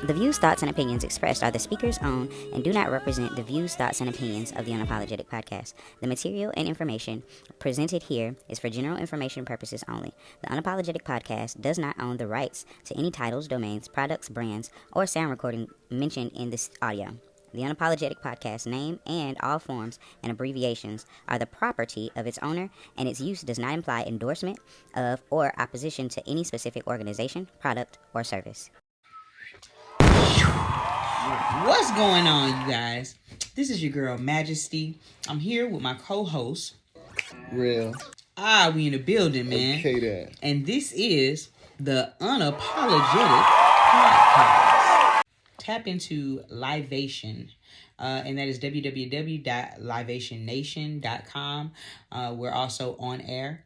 The views, thoughts, and opinions expressed are the speaker's own and do not represent the views, thoughts, and opinions of the Unapologetic Podcast. The material and information presented here is for general information purposes only. The Unapologetic Podcast does not own the rights to any titles, domains, products, brands, or sound recording mentioned in this audio. The Unapologetic Podcast name and all forms and abbreviations are the property of its owner, and its use does not imply endorsement of or opposition to any specific organization, product, or service. What's going on, you guys? This is your girl Majesty. I'm here with my co-host Real. We in the building, man. Okay, then. And this is the Unapologetic Podcast. Tap into Livation, and that is www.livationnation.com. We're also on air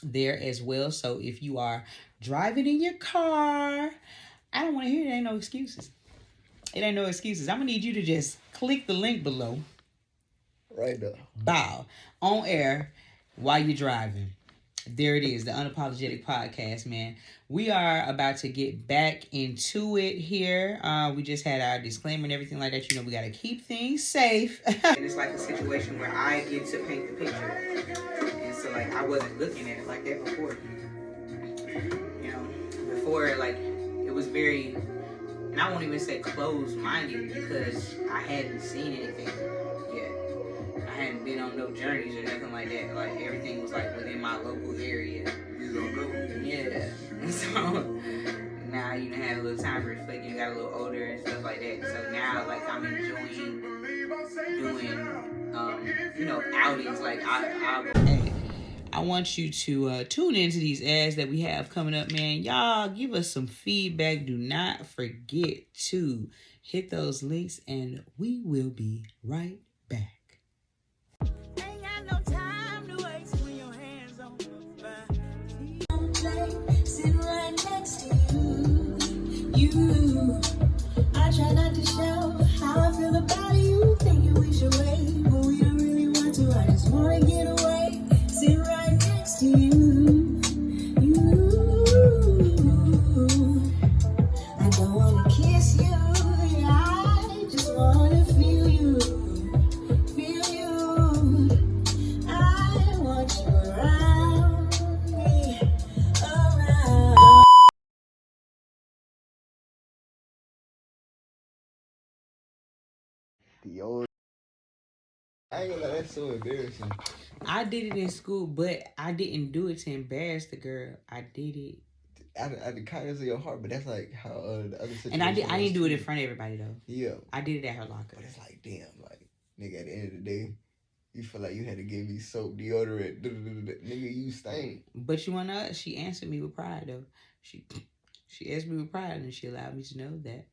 there as well. So if you are driving in your car, I don't want to hear it. Ain't no excuses. It ain't no excuses. I'm going to need you to just click the link below. Right there. Bow. On air while you're driving. There it is. The Unapologetic Podcast, man. We are about to get back into it here. We just had our disclaimer and everything like that. You know, we got to keep things safe. And it's like a situation where I get to paint the picture. And so, like, I wasn't looking at it like that before. You know, before, like, it was very... And I won't even say closed-minded because I hadn't seen anything yet. I hadn't been on no journeys or nothing like that. Like, everything was, like, within my local area. You don't go? Yeah. And so, now you done had a little time to reflect. You got a little older and stuff like that. So now, like, I'm enjoying doing, outings. Like, I want you to tune into these ads that we have coming up, man. Y'all give us some feedback. Do not forget to hit those links, and we will be right back. Ain't got no time to waste when your hands on the sitting right next to you. I try not to show how I feel about you. Thinking we should wait, but we don't really want to. I just want to get away. Sit right next to you. I don't want to kiss you. I just want to feel you. Feel you. I want you around me. Around. The old. I ain't gonna lie, that's so embarrassing. I did it in school, but I didn't do it to embarrass the girl. I did it. Out of the kindness of your heart, but that's like how the other situation. And I didn't do it in front of everybody, though. Yeah. I did it at her locker. But it's like, damn, like, nigga, at the end of the day, you feel like you had to give me soap, deodorant, nigga, you stink. But you want to know, she answered me with pride, though. She asked me with pride, and she allowed me to know that,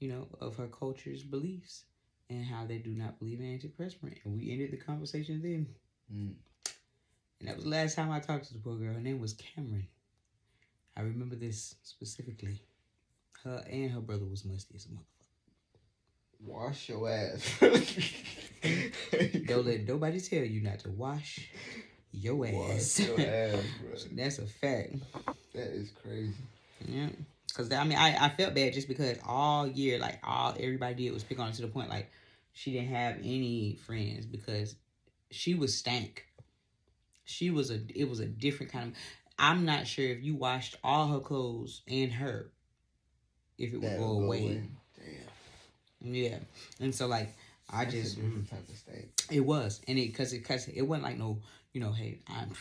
you know, of her culture's beliefs and how they do not believe in antiperspirant. And we ended the conversation then. And that was the last time I talked to the poor girl. Her name was Cameron. I remember this specifically. Her and her brother was musty as a motherfucker. Wash your ass. Don't let nobody tell you not to wash your ass. Wash your ass, bro. That's a fact. That is crazy. Yeah. Because, I mean, I felt bad just because all year, like, everybody did was pick on her to the point, like, she didn't have any friends because she was stank. It was a different kind of... I'm not sure if you washed all her clothes and her, if it would go away. Damn. Yeah. And so, like, That's a different type of state. It was. And because it wasn't like no, you know, hey, I'm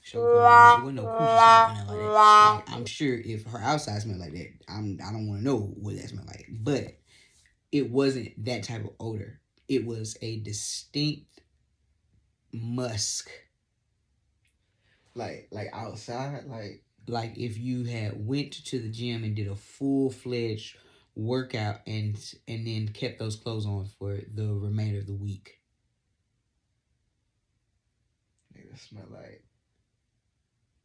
sure it wasn't no coochie smelling like that. Like, I'm sure if her outside smelled like that, I don't want to know what that smelled like. But it wasn't that type of odor. It was a distinct musk. Like outside, like if you had went to the gym and did a full-fledged workout and then kept those clothes on for the remainder of the week. Nigga smell like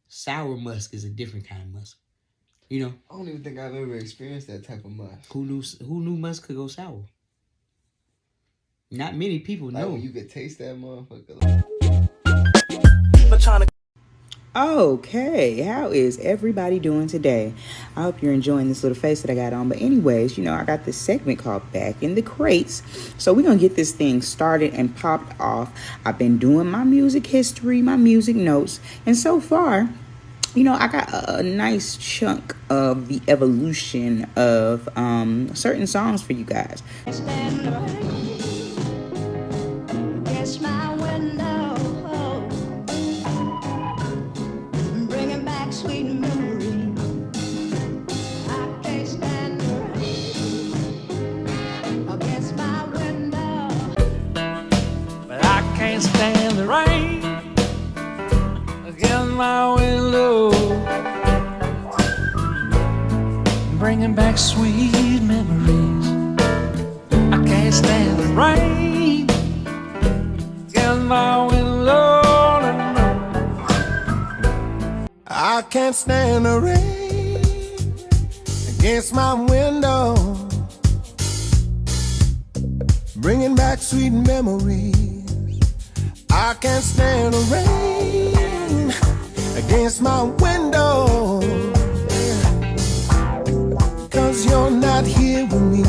Sour musk is a different kind of musk. You know? I don't even think I've ever experienced that type of musk. Who knew musk could go sour? Not many people know. When you could taste that motherfucker. Like... Okay, how is everybody doing today? I hope you're enjoying this little face that I got on. But anyways, I got this segment called Back in the Crates. So we're going to get this thing started and popped off. I've been doing my music history, my music notes. And so far, I got a nice chunk of the evolution of certain songs for you guys. Sweet memory. I can't stand the rain against my window. But I can't stand the rain against my window, bringing back sweet memories. I can't stand the rain against my window. I can't stand the rain against my window, bringing back sweet memories. I can't stand the rain against my window, 'cause you're not here with me.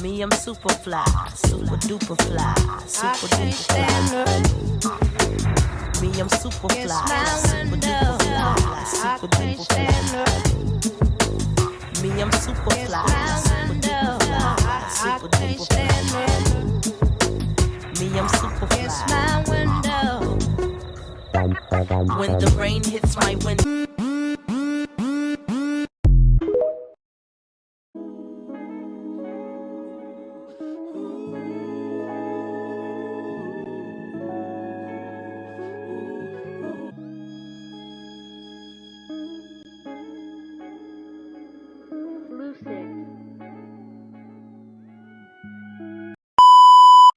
Me, I'm super fly, super duper fly, super duper fly. Me, I'm super fly, super duper fly, super duper fly. Me, I'm super fly, super duper fly, super duper fly. Me, I'm super fly. When the rain hits my window.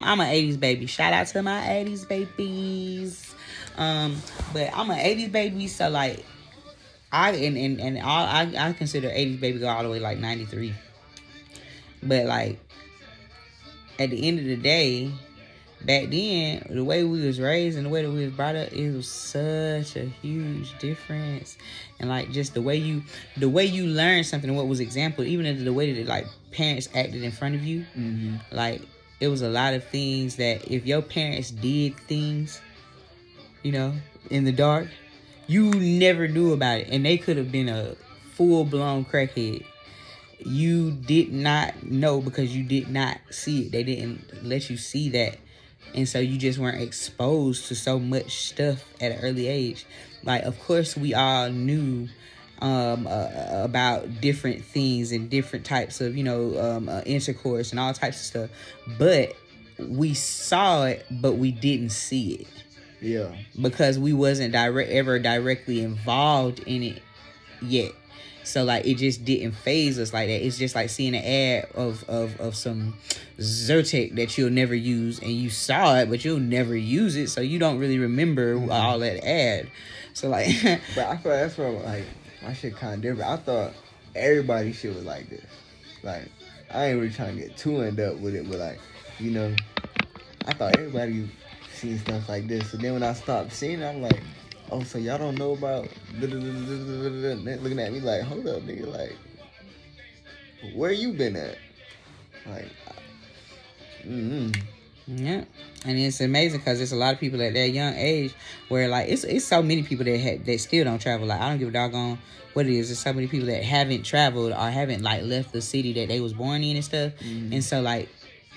I'm an 80s baby. Shout out to my 80s babies. But I'm an 80s baby, so like I consider 80s baby go all the way like 93. But like at the end of the day, back then, the way we was raised and the way that we was brought up, it was such a huge difference. And like just the way you learn something, what was example, even the way that like parents acted in front of you, like it was a lot of things that if your parents did things, in the dark, you never knew about it, and they could have been a full-blown crackhead. You did not know because you did not see it. They didn't let you see that. And so you just weren't exposed to so much stuff at an early age. Like, of course, we all knew about different things and different types of, intercourse and all types of stuff. But we saw it, but we didn't see it. Yeah. Because we wasn't ever directly involved in it yet. So, like, it just didn't phase us like that. It's just like seeing an ad of some Zyrtec that you'll never use, and you saw it, but you'll never use it, so you don't really remember all that ad. So, like... But I feel that's where, like, my shit kind of different. I thought everybody's shit was like this. Like, I ain't really trying to get too in-depth with it, but, like, I thought everybody seen stuff like this. So then when I stopped seeing it, I'm like... Oh, so y'all don't know about looking at me like, hold up, nigga, like, where you been at? Like, Yeah, and it's amazing because there's a lot of people at that young age where like it's so many people that still don't travel. Like I don't give a doggone what it is. There's so many people that haven't traveled or haven't like left the city that they was born in and stuff, and so like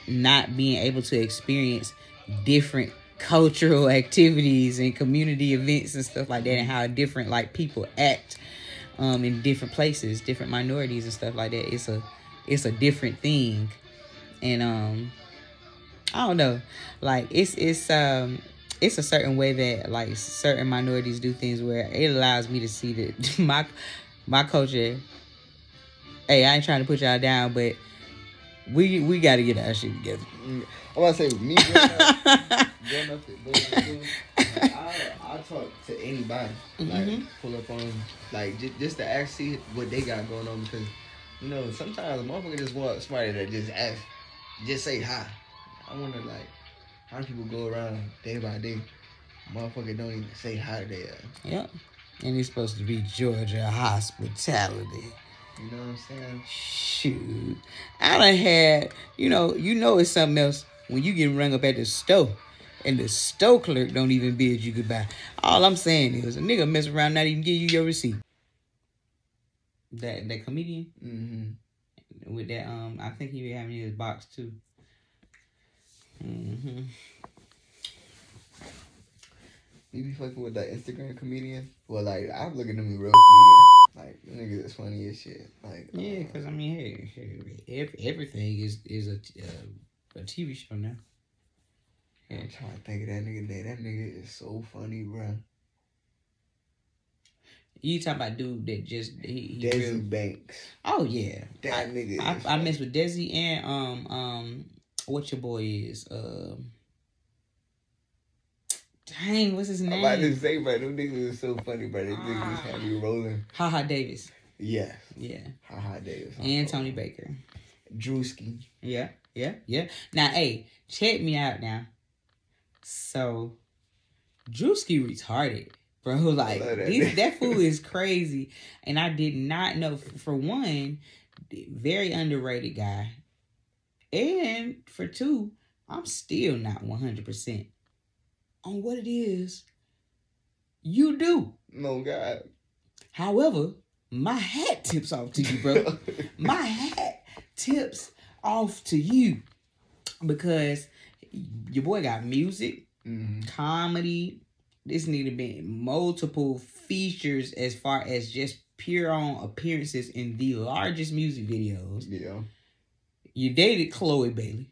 not being able to experience different cultural activities and community events and stuff like that, and how different like people act in different places, different minorities and stuff like that. It's a different thing, and I don't know, like it's a certain way that like certain minorities do things where it allows me to see that my culture. Hey, I ain't trying to put y'all down, but we got to get our shit together. I'm about to say, me growing up I talk to anybody, like pull up on them, like just to actually see what they got going on, because You know, sometimes a motherfucker just want somebody that just say hi. I wonder, like, how do people go around day by day? Motherfucker don't even say hi to their ass. Yep. And it's supposed to be Georgia hospitality. You know what I'm saying? Shoot. I done had, you know it's something else when you get rung up at the store and the store clerk don't even bid you goodbye. All I'm saying is a nigga mess around not even give you your receipt. That comedian? Mm-hmm. With that, I think he be having his box too. Mm-hmm. You be fucking with that Instagram comedian? Well, like, I'm looking at them real comedian. Like, them niggas is funny as shit. Like, Yeah, because I mean, hey, everything is a TV show now. Yeah. I'm trying to think of that nigga name. That nigga is so funny, bro. You talking about dude that just he Desi real... Banks. Oh yeah, That nigga. I mess with Desi and what your boy is Dang, what's his name? I'm about to say, bro, them niggas is so funny, bro. Them niggas had me rolling. Haha Davis. Yeah. Yeah. Haha Davis. And Tony Baker. Drewski. Yeah. Now, hey, check me out now. So, Drewski retarded, bro. Like, that fool is crazy. And I did not know, for one, very underrated guy. And for two, I'm still not 100% on what it is you do. No, God. However, my hat tips off to you, bro. My hat tips off to you because your boy got music, comedy. This nigga been multiple features as far as just pure on appearances in the largest music videos. Yeah. You dated Chloe Bailey.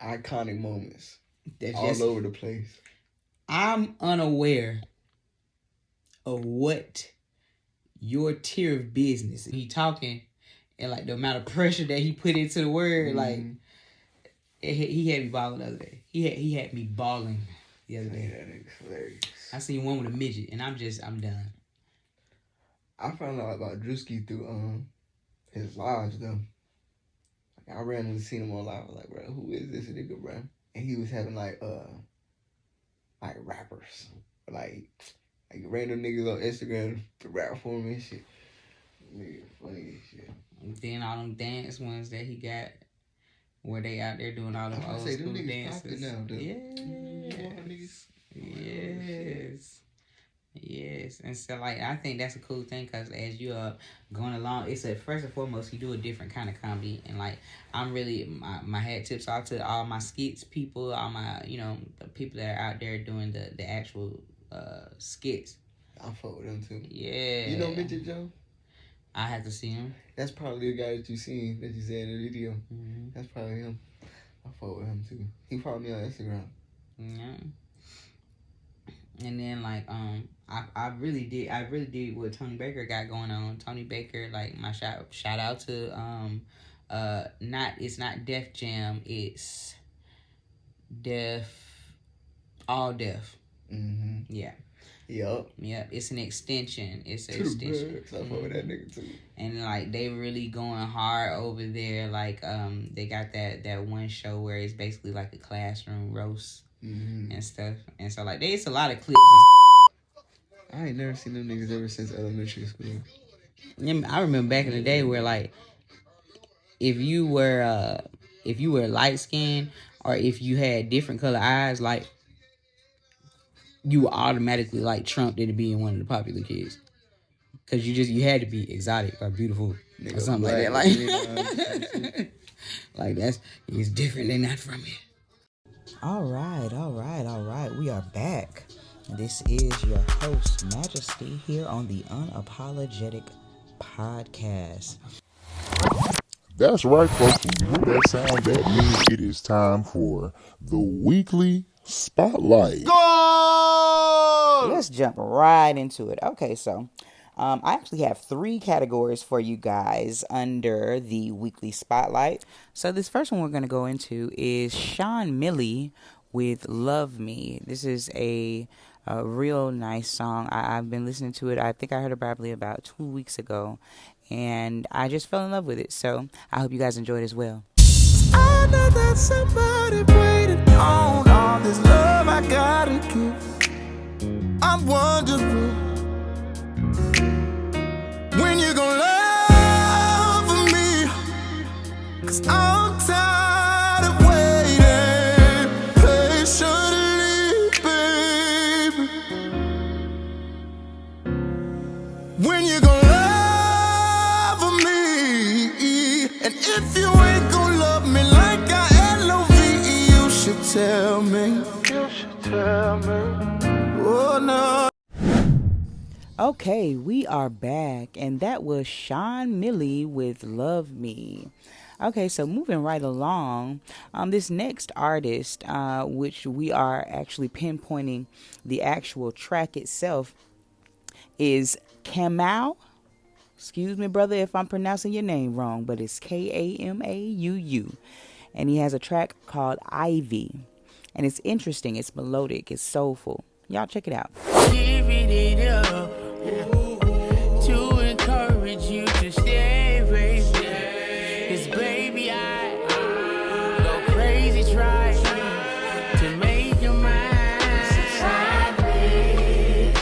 Iconic moments. That's all just, over the place. I'm unaware of what your tier of business. He talking and like the amount of pressure that he put into the word, like he had me balling the other day. He had me balling the other day. That nigga's hilarious. I seen one with a midget and I'm done. I found out about Drewski through his lives though. Like I randomly seen him on live. I was like, bro, who is this nigga, bro? And he was having like rappers, like random niggas on Instagram to rap for him and shit. Nigga, funny as shit. And then all them dance ones that he got, where they out there doing all them old school dances. Now, Yes, and so like I think that's a cool thing because as you are going along, it's first and foremost you do a different kind of comedy, and like I'm really my hat tips off to all my skits people, all my the people that are out there doing the actual skits. I fuck with them too. Yeah, you know Midget Joe? I have to see him. That's probably the guy that you seen that you said in the video. Mm-hmm. That's probably him. I fuck with him too. He followed me on Instagram. Yeah. And then like I really did what Tony Baker got going on. Tony Baker, like my shout out to it's not Def Jam, it's All Def. Mm-hmm. Yeah. Yep. It's an extension. It's an to extension. I fuck with that nigga too. And like they really going hard over there. Like they got that one show where it's basically like a classroom roast. Mm-hmm. And stuff, and so like there's a lot of clips. I ain't never seen them niggas ever since elementary school. I remember back in the day where like if you were light skinned or if you had different color eyes, like you were automatically like trumped into being one of the popular kids because you had to be exotic or beautiful or something like that. Like like it's different. They're not from here. All right. We are back. This is your host, Majesty, here on the Unapologetic Podcast. That's right, folks. When you hear that sound, that means it is time for the weekly spotlight. Let's jump right into it. Okay, so I actually have 3 categories for you guys under the weekly spotlight. So this first one we're going to go into is Sean Millie with Love Me. This is a real nice song. I've been listening to it. I think I heard it probably about 2 weeks ago. and I just fell in love with it. So I hope you guys enjoy it as well. I know that somebody waiting on all this love I gotta give. I'm wondering when you gonna love me, 'cause I'm tired of waiting patiently, baby. When you gonna love me, and if you ain't gonna love me like I LOVE, you should tell me. You should tell me. Oh no. Okay, we are back, and that was Sean Millie with Love Me. Okay, so moving right along, this next artist, which we are actually pinpointing the actual track itself, is Kamau. Excuse me, brother, if I'm pronouncing your name wrong, but it's Kamau. And he has a track called Ivy. And it's interesting, it's melodic, it's soulful. Y'all check it out. Giving it up to encourage you to stay, baby. 'Cause baby, I go crazy trying to make your mind. Try me,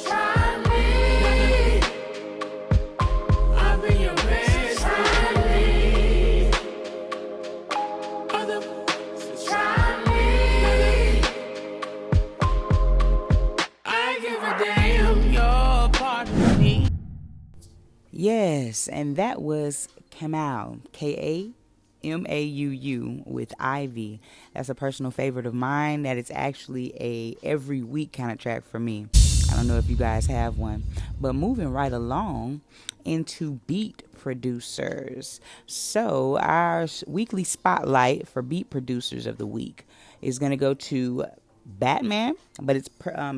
try me. I'll be your best friend. Try me. I give a damn, you're part of me. Yes, and that was Kamau, Kamau with Ivy. That's a personal favorite of mine. That is actually a every week kind of track for me. I don't know if you guys have one. But moving right along into beat producers. So our weekly spotlight for beat producers of the week is going to go to Batman, but it's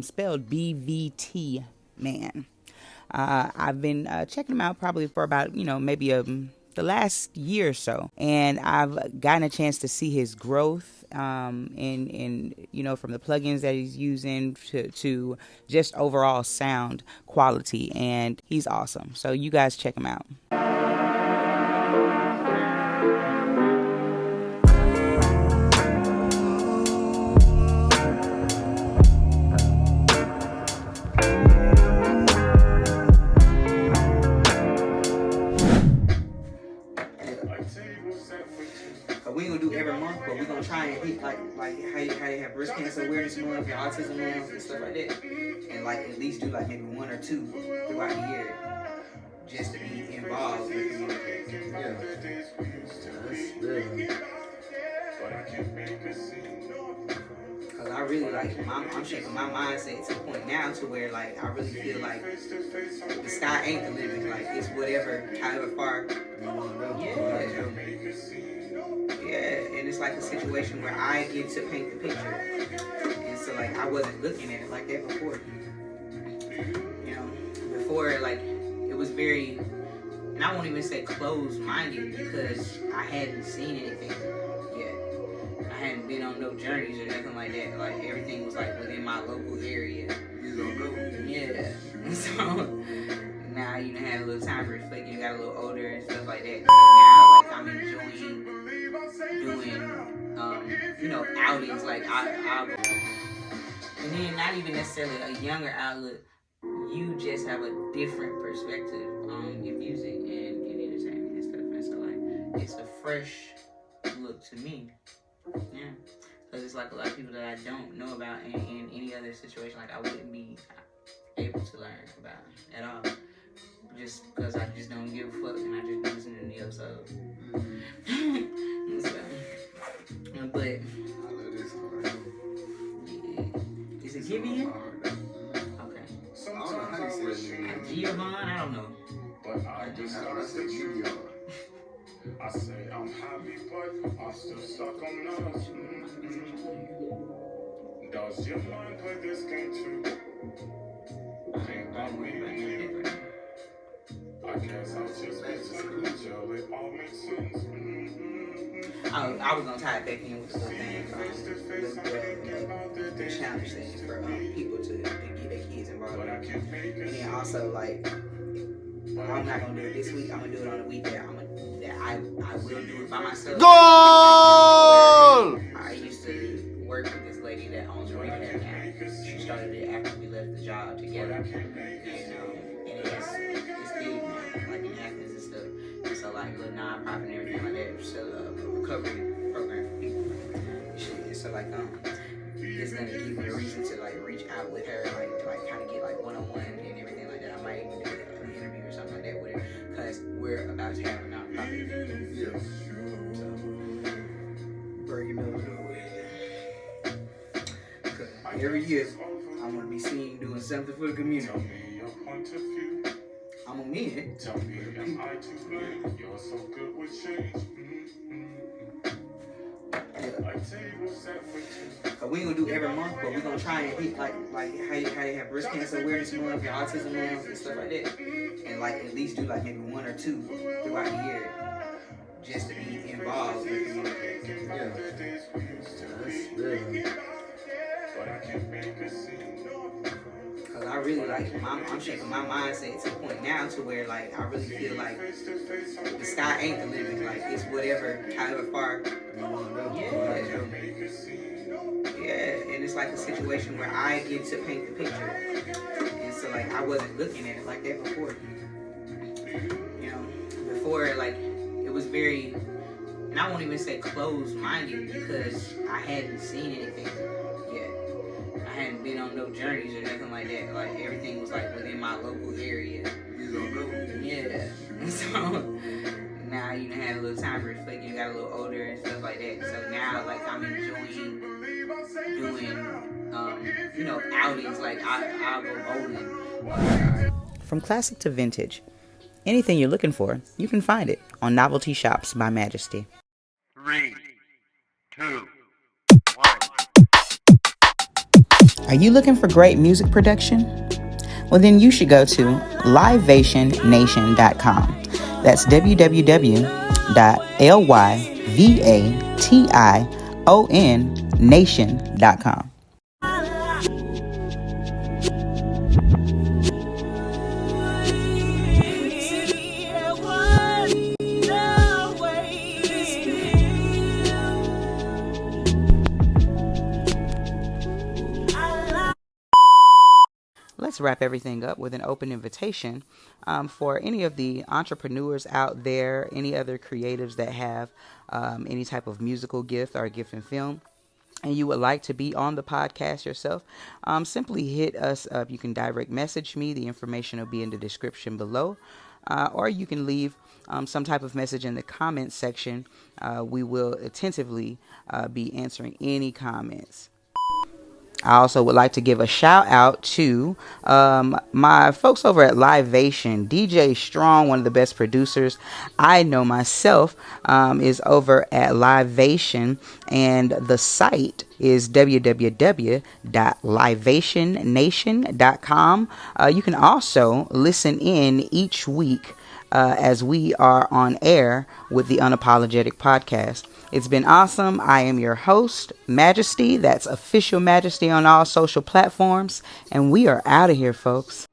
spelled BVT Man. I've been checking them out probably for about, maybe the last year or so. And I've gotten a chance to see his growth in from the plugins that he's using to just overall sound quality. And he's awesome. So you guys check him out. We ain't gonna do every month, but we're gonna try and hit like how you have breast cancer awareness month and autism month and stuff like that, and like at least do like maybe one or two throughout the year, just to be involved with the community. Cause I really I'm shaping my mindset to the point now to where like I really feel like the sky ain't the limit. Like it's whatever, however far you wanna go. Yeah, and it's like a situation where I get to paint the picture. And so like I wasn't looking at it like that before. Before like it was very, and I won't even say closed-minded because I hadn't seen anything yet. I hadn't been on no journeys or nothing like that. Like everything was like within my local area. You don't go. Yeah. And so now you had a little time to reflect, you got a little older and stuff like that. So now like I'm enjoying doing outings like I and then not even necessarily a younger outlet, you just have a different perspective on your music and entertainment and stuff, and so like it's a fresh look to me. Yeah, because it's like a lot of people that I don't know about in any other situation, like I wouldn't be able to learn about at all, just because I just don't give a fuck and I just be listening to the episode. But I love this part. Yeah. Is it Gibeon? Okay. I don't know how you say that. Gibeon? I don't know. But I just said Gibeon. I say I'm happy, but I'm still stuck on us. Does your mind play this game too? Think about me. I guess I'll just until it all makes sense. I was gonna tie it back in with the little thing, the challenge thing for people to get their kids kids involved in it. And then also, like, I'm not gonna do it this week. I'm gonna do it on the week that I will do it by myself. Goal! I used to work with this lady that owns a rehab now. She started it after we left the job together. And it's big now, like in Athens and stuff. And so like little non-profit and everything like that. So recovery program for people. Shit. So like it's gonna give me a reason to like reach out with her, like kind of get like one-on-one and everything like that. I might even do an interview or something like that with her, because we're about to have a non-profit. Yeah. So bring it up. Every year, I want to be seen doing something for the community. I'm a man. We ain't gonna do every month, but we're gonna try and hit like how you have breast cancer awareness month and autism month and stuff like that, and like at least do like maybe 1 or 2 throughout the year, just to be involved with the community. Yeah. Cause I really like, I'm shaping my mindset to the point now to where like I really feel like the sky ain't the limit. Like it's whatever, however far you want to go. Yeah, and it's like a situation where I get to paint the picture, and so like I wasn't looking at it like that before. You know, before like it was very, and I won't even say closed-minded because I hadn't seen anything yet. I hadn't been on no journeys or nothing like that. Like everything was like within my local area. Yeah. So now you had a little time to reflect. You got a little older and stuff like that. So now like I'm enjoying doing outings. Like I'll go bowling. From classic to vintage, anything you're looking for, you can find it on Novelty Shops by Majesty. 3, 2, 1. Are you looking for great music production? Well, then you should go to livationnation.com. That's www.livationnation.com. Let's wrap everything up with an open invitation for any of the entrepreneurs out there, any other creatives that have any type of musical gift or gift in film, and you would like to be on the podcast yourself, simply hit us up. You can direct message me. The information will be in the description below. Or you can leave some type of message in the comments section. We will attentively be answering any comments. I also would like to give a shout out to my folks over at Livation. DJ Strong, one of the best producers I know myself, is over at Livation, and the site is www.livationnation.com. You can also listen in each week as we are on air with the Unapologetic Podcast. It's been awesome. I am your host, Majesty. That's official Majesty on all social platforms. And we are out of here, folks.